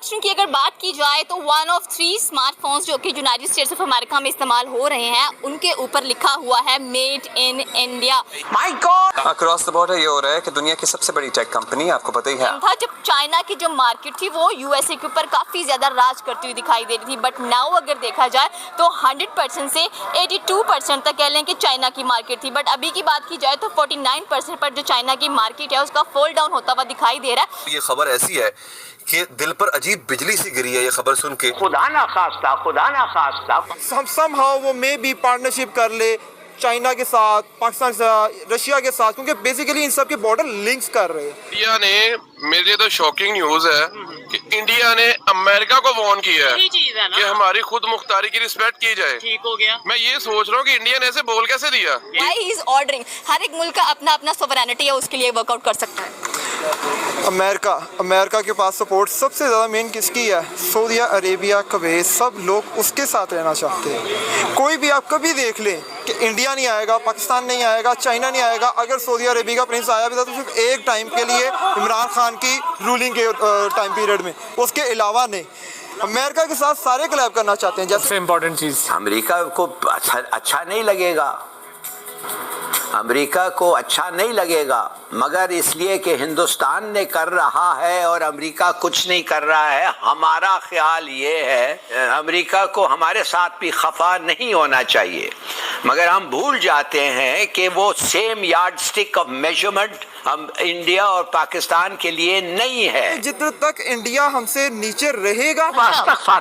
Manufacturing की अगर बात की जाए तो 1 of 3 स्मार्टफोन्स जो कि यूनाइटेड स्टेट्स ऑफ अमेरिका में इस्तेमाल हो रहे हैं उनके ऊपर लिखा हुआ है made in India. My God, across the border ये हो रहा है कि दुनिया की सबसे बड़ी टेक कंपनी, आपको पता ही है, था जब चाइना की जो मार्केट थी वो यूएसए के ऊपर काफ़ी ज़्यादा राज करती हुई दिखाई दे रही थी, बट नाउ अगर देखा जाए तो 100% से 82% तक कह लें कि चाइना की मार्केट थी। बट अभी की बात की जाए तो 49% पर जो चाइना की मार्केट है उसका फॉल डाउन होता हुआ दिखाई दे रहा है। ये खबर ऐसी है कि दिल पर अजीब बिजली सी गिरी है ये खबर सुन के। खुदा ना खास्ता somehow वो मे भी पार्टनरशिप कर ले चाइना के साथ, पाकिस्तान के साथ, रशिया के साथ, क्योंकि बेसिकली इन सब के बॉर्डर लिंक्स कर रहे हैं। इंडिया ने, मेरे लिए तो शॉकिंग न्यूज है कि इंडिया ने अमेरिका को वार्न किया है कि हमारी खुद मुख्तारी की रिस्पेक्ट की जाए। ठीक हो गया। मैं ये सोच रहा हूँ कि इंडिया ने ऐसे बोल कैसे दिया। Why he is ordering? हर एक मुल्क का अपना अपना सोवरेनिटी है, उसके लिए वर्कआउट कर सकता है। अमेरिका के पास सपोर्ट सबसे ज़्यादा मेन किसकी है? सऊदी अरेबिया, कुवैत, सब लोग उसके साथ रहना चाहते हैं। कोई भी आप कभी देख लें कि इंडिया नहीं आएगा, पाकिस्तान नहीं आएगा, चाइना नहीं आएगा। अगर सऊदी अरेबिया का प्रिंस आया भी था तो सिर्फ एक टाइम के लिए, इमरान खान की रूलिंग के टाइम पीरियड में, उसके अलावा नहीं। अमेरिका के साथ सारे कोलैब करना चाहते हैं। जैसे इम्पोर्टेंट चीज़, अमेरिका को अच्छा नहीं लगेगा, अमेरिका को अच्छा नहीं लगेगा, मगर इसलिए कि हिंदुस्तान ने कर रहा है और अमेरिका कुछ नहीं कर रहा है। हमारा ख्याल ये है अमेरिका को हमारे साथ भी खफा नहीं होना चाहिए, मगर हम भूल जाते हैं कि वो same yard stick of measurement हम इंडिया और पाकिस्तान के लिए नहीं है। जितने तक इंडिया हमसे नीचे रहेगा,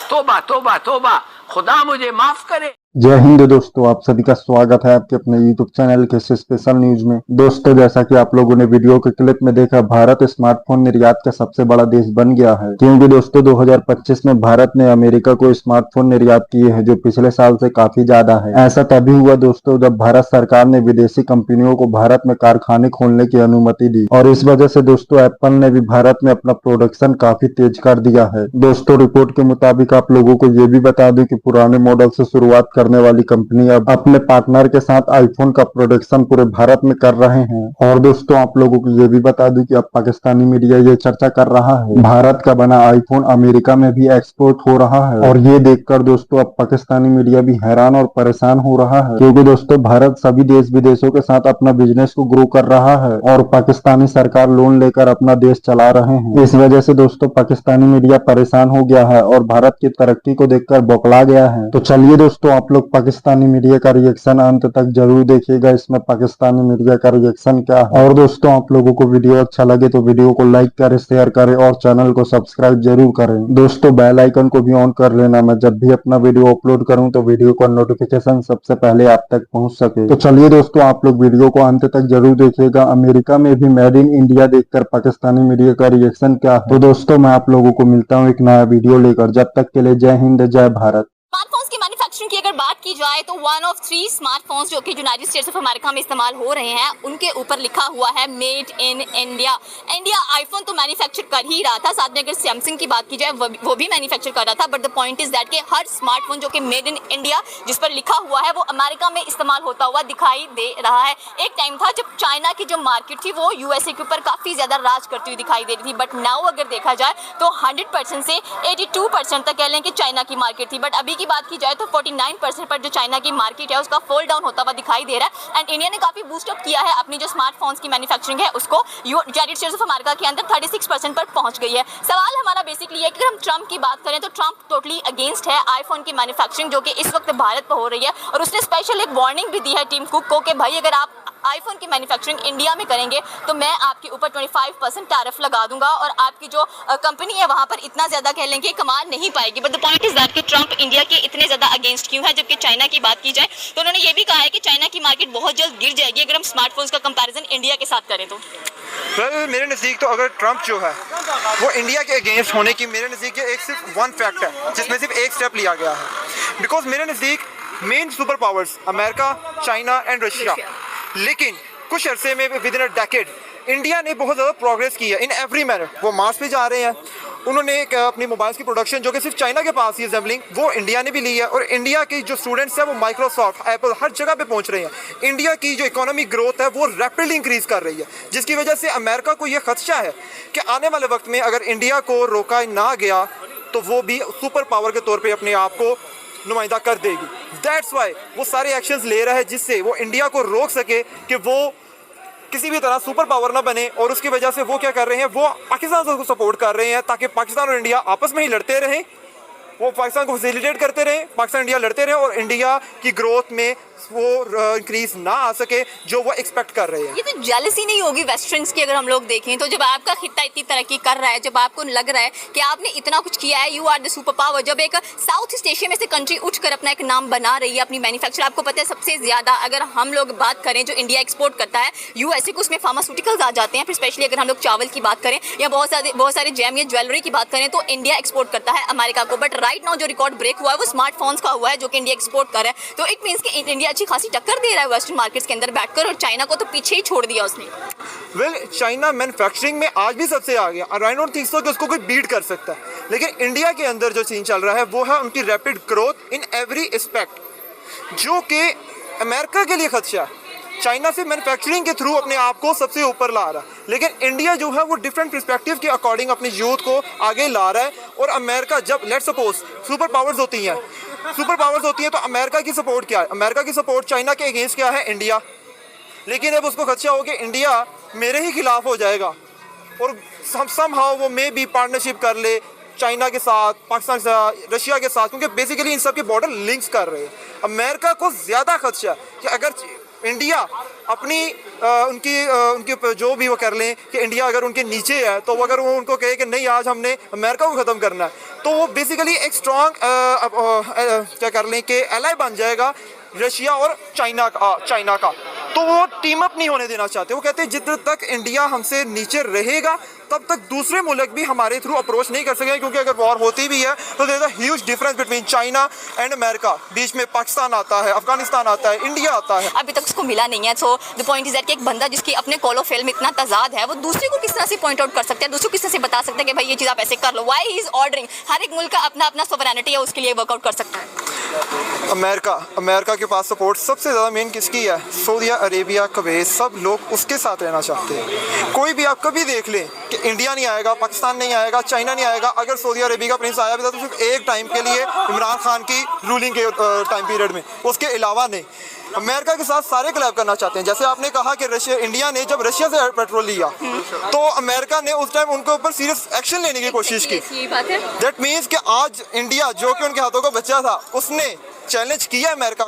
तोबा खुदा मुझे माफ करे। जय हिंद दोस्तों, आप सभी का स्वागत है आपके अपने YouTube चैनल के स्पेशल न्यूज में। दोस्तों, जैसा कि आप लोगों ने वीडियो के क्लिप में देखा, भारत स्मार्टफोन निर्यात का सबसे बड़ा देश बन गया है, क्योंकि दोस्तों 2025 में भारत ने अमेरिका को स्मार्टफोन निर्यात किए हैं, जो पिछले साल से काफी ज्यादा है। ऐसा तभी हुआ दोस्तों जब भारत सरकार ने विदेशी कंपनियों को भारत में कारखाने खोलने की अनुमति दी, और इस वजह से दोस्तों एप्पल ने भी भारत में अपना प्रोडक्शन काफी तेज कर दिया है। दोस्तों, रिपोर्ट के मुताबिक आप लोगों को ये भी बता दूं कि पुराने मॉडल से शुरुआत करने वाली कंपनी अब अपने पार्टनर के साथ आईफोन का प्रोडक्शन पूरे भारत में कर रहे हैं। और दोस्तों, आप लोगों को ये भी बता दूं कि अब पाकिस्तानी मीडिया ये चर्चा कर रहा है भारत का बना आईफोन अमेरिका में भी एक्सपोर्ट हो रहा है। और ये देखकर दोस्तों अब पाकिस्तानी मीडिया भी हैरान और परेशान हो रहा है, क्योंकि दोस्तों भारत सभी देश विदेशों के साथ अपना बिजनेस को ग्रो कर रहा है और पाकिस्तानी सरकार लोन लेकर अपना देश चला रहे हैं। इस वजह से दोस्तों पाकिस्तानी मीडिया परेशान हो गया है और भारत की तरक्की को देखकर बौखला गया है। तो चलिए दोस्तों, आप लोग पाकिस्तानी मीडिया का रिएक्शन अंत तक जरूर देखिएगा, इसमें पाकिस्तानी मीडिया का रिएक्शन क्या है। और दोस्तों, आप लोगों को वीडियो अच्छा लगे तो वीडियो को लाइक करें, शेयर करें और चैनल को सब्सक्राइब जरूर करें। दोस्तों, बेल आइकन को भी ऑन कर लेना, मैं जब भी अपना वीडियो अपलोड करूं तो वीडियो का नोटिफिकेशन सबसे पहले आप तक पहुंच सके। तो चलिए दोस्तों, आप लोग वीडियो को अंत तक जरूर देखिएगा। अमेरिका में भी मेड इन इंडिया देखकर पाकिस्तानी मीडिया का रिएक्शन क्या है। तो दोस्तों, मैं आप लोगों को मिलता हूँ एक नया वीडियो लेकर। जब तक के लिए जय हिंद, जय भारत। स्मार्टफोन्स की मैन्युफैक्चरिंग की अगर बात की जाए तो 1 of 3 स्मार्टफोन्स जो कि यूनाइटेड स्टेट्स ऑफ अमेरिका में इस्तेमाल हो रहे हैं उनके ऊपर लिखा हुआ है made in India. India iPhone तो मैन्युफैक्चर कर ही रहा था, साथ में अगर सैमसंग की बात की जाए वो भी मैन्युफैक्चर कर रहा था, but the point is that कि हर स्मार्टफोन जो कि मेड इन इंडिया जिस पर लिखा हुआ है वो अमेरिका में इस्तेमाल होता हुआ दिखाई दे रहा है। एक टाइम था जब चाइना की जो मार्केट थी वो यूएसए के ऊपर काफ़ी ज़्यादा राज करती हुई दिखाई दे रही थी, बट नाउ अगर देखा जाए तो 100% से 82% तक कह लें कि चाइना की मार्केट थी। बट अभी की बात की जाए तो 49% पर जो चाइना की मार्केट है उसका फॉल डाउन होता हुआ दिखाई दे रहा है। एंड इंडिया ने काफी बूस्ट अप किया है अपनी जो स्मार्टफोन्स की मैन्युफैक्चरिंग है उसको यूनाइटेड स्टेट्स ऑफ अमेरिका के अंदर 36% पर पहुंच गई है। सवाल हमारा बेसिकली है कि अगर हम ट्रंप की बात करें तो ट्रंप टोटली अगेंस्ट है आईफोन की मैन्युफैक्चरिंग जो कि इस वक्त भारत पर हो रही है, और उसने स्पेशल एक वार्निंग भी दी है टीम कुक को कि भाई अगर आप आईफोन की मैन्युफैक्चरिंग इंडिया में करेंगे तो मैं आपके ऊपर 25% टैरिफ लगा दूंगा और आपकी जो कंपनी है वहां पर इतना ज्यादा कह लेंगे कमा नहीं पाएगी। But the point is that कि ट्रंप इंडिया के इतने ज्यादा अगेंस्ट क्यों है, जबकि चाइना की बात की जाए तो उन्होंने ये भी कहा है कि चाइना की मार्केट बहुत जल्द गिर जाएगी अगर हम स्मार्टफोन्स का कंपैरिजन इंडिया के साथ करें तो। मेरे नज़दीक तो अगर ट्रंप जो है वो इंडिया के अगेंस्ट होने की मेरे नज़दीक एक सिर्फ वन फैक्ट है जिसमें सिर्फ एक स्टेप लिया गया है। बिकॉज मेरे नज़दीक main super powers America, China and Russia, लेकिन कुछ अरसे में with in a decade India ने बहुत ज़्यादा प्रोग्रेस की है इन एवरी मैनर। वो मार्स पे जा रहे हैं, उन्होंने अपनी मोबाइल्स की प्रोडक्शन जो कि सिर्फ चाइना के पास ही असेंबलिंग वो इंडिया ने भी ली है, और इंडिया के जो स्टूडेंट्स हैं वो माइक्रोसॉफ्ट, एप्पल हर जगह पे पहुंच रहे हैं। इंडिया की जो इकोनॉमिक ग्रोथ है वो रैपिडली इंक्रीज़ कर रही है, जिसकी वजह से अमेरिका को ये खदशा है कि आने वाले वक्त में अगर इंडिया को रोका ना गया तो वो भी सुपर पावर के तौर पे अपने आप को नुमाइंदा कर देगी। दैट्स वाई वो सारे एक्शंस ले रहा है जिससे वो इंडिया को रोक सके कि वो किसी भी तरह सुपर पावर ना बने, और उसकी वजह से वो क्या कर रहे हैं, वो पाकिस्तान को सपोर्ट कर रहे हैं ताकि पाकिस्तान और इंडिया आपस में ही लड़ते रहें, वो पाकिस्तान को फैसिलिटेट करते रहें, पाकिस्तान इंडिया लड़ते रहें और इंडिया की ग्रोथ में वो इंक्रीज ना आ सके जो वो एक्सपेक्ट कर रहे हैं। ये तो जेलसी नहीं होगी वेस्टर्न्स की? अगर हम लोग देखें तो जब आपका खित्ता इतनी तरक्की कर रहा है, जब आपको लग रहा है कि आपने इतना कुछ किया है, you are the super power, जब एक साउथ ईस्ट एशिया में से कंट्री उठकर अपना एक नाम बना रही है, अपनी मैन्युफैक्चर, आपको पता है सबसे ज़्यादा अगर हम लोग बात करें जो इंडिया एक्सपोर्ट करता है यूएसए को, उसमें फार्मास्यूटिकल्स आ जाते हैं, फिर स्पेशली अगर हम लोग चावल की बात करें या बहुत सारे जेम या ज्वेलरी की बात करें तो इंडिया एक्सपोर्ट करता है अमेरिका को। बट राइट नाउ जो रिकॉर्ड ब्रेक हुआ है वो स्मार्टफोन्स का हुआ है जो कि इंडिया एक्सपोर्ट कर रहा है। तो इट मीन्स कि इंडिया अच्छी खासी टक्कर दे रहा है वेस्टर्न मार्केट्स के अंदर बैठकर, और चाइना को तो पीछे ही छोड़ दिया उसने। वेल चाइना मैन्युफैक्चरिंग में आज भी सबसे आगे है और आई डोंट थिंक सो कि उसको कोई बीट कर सकता है, लेकिन इंडिया के अंदर जो सीन चल रहा है वो है उनकी rapid growth in every aspect, जो कि अमेरिका के लिए खदशा है। चाइना से मैन्युफैक्चरिंग के थ्रू अपने आप को सबसे ऊपर ला रहा है, लेकिन इंडिया जो है वो डिफरेंट पर्सपेक्टिव के अकॉर्डिंग अपनी यूथ को आगे ला रहा है। और अमेरिका जब लेट सपोज सुपर पावर्स होती हैं तो अमेरिका की सपोर्ट क्या है? अमेरिका की सपोर्ट चाइना के अगेंस्ट क्या है? इंडिया। लेकिन अब उसको खदशा हो कि इंडिया मेरे ही खिलाफ हो जाएगा और समहाउ वो मे भी पार्टनरशिप कर ले चाइना के साथ, पाकिस्तान के साथ, रशिया के साथ, क्योंकि बेसिकली इन सब के बॉर्डर लिंक्स कर रहे हैं। अमेरिका को ज़्यादा खदशा है कि अगर इंडिया अपनी उनकी जो भी वो कर लें कि इंडिया अगर उनके नीचे है तो अगर वो उनको कहे कि नहीं आज हमने अमेरिका को ख़त्म करना है, तो वो बेसिकली एक स्ट्रॉन्ग क्या कर लें कि एलाई बन जाएगा रशिया और चाइना का। तो वो टीम अप नहीं होने देना चाहते। वो कहते हैं जितने तक इंडिया हमसे नीचे रहेगा तब तक दूसरे मुल्क भी हमारे थ्रू अप्रोच नहीं कर सकेंगे, क्योंकि अगर वॉर होती भी है तो there is a huge difference between China and America. बीच में पाकिस्तान आता है, अफगानिस्तान आता है, इंडिया आता है। अभी तक उसको मिला नहीं है। So the point is that कि एक बंदा जिसकी अपने कॉलो फेल में इतना तजाद है वो दूसरे को किस तरह से पॉइंट आउट कर सकता है, दूसरे को किस तरह से बता सकता है कि भाई ये चीज़ आप ऐसे कर लो। Why he is ordering? हर एक मुल्क का अपना अपना सोवरेनिटी है, उसके लिए वर्कआउट कर सकता है। अमेरिका के पास सपोर्ट सबसे ज़्यादा मेन किसकी है? सऊदी अरेबिया, कुवैत, सब लोग उसके साथ रहना चाहते हैं। कोई भी आप कभी देख लें कि इंडिया नहीं आएगा, पाकिस्तान नहीं आएगा, चाइना नहीं आएगा। अगर सऊदी अरेबिया का प्रिंस आया भी था तो सिर्फ एक टाइम के लिए, इमरान खान की रूलिंग के टाइम पीरियड में, उसके अलावा नहीं। अमेरिका के साथ सारे क्लैब करना चाहते हैं। जैसे आपने कहा कि इंडिया ने जब रशिया से पेट्रोल लिया तो अमेरिका ने उस टाइम उनके ऊपर सीरियस एक्शन लेने की कोशिश की। दैट मीन्स कि आज इंडिया जो कि उनके हाथों का बच्चा था उसने चैलेंज किया अमेरिका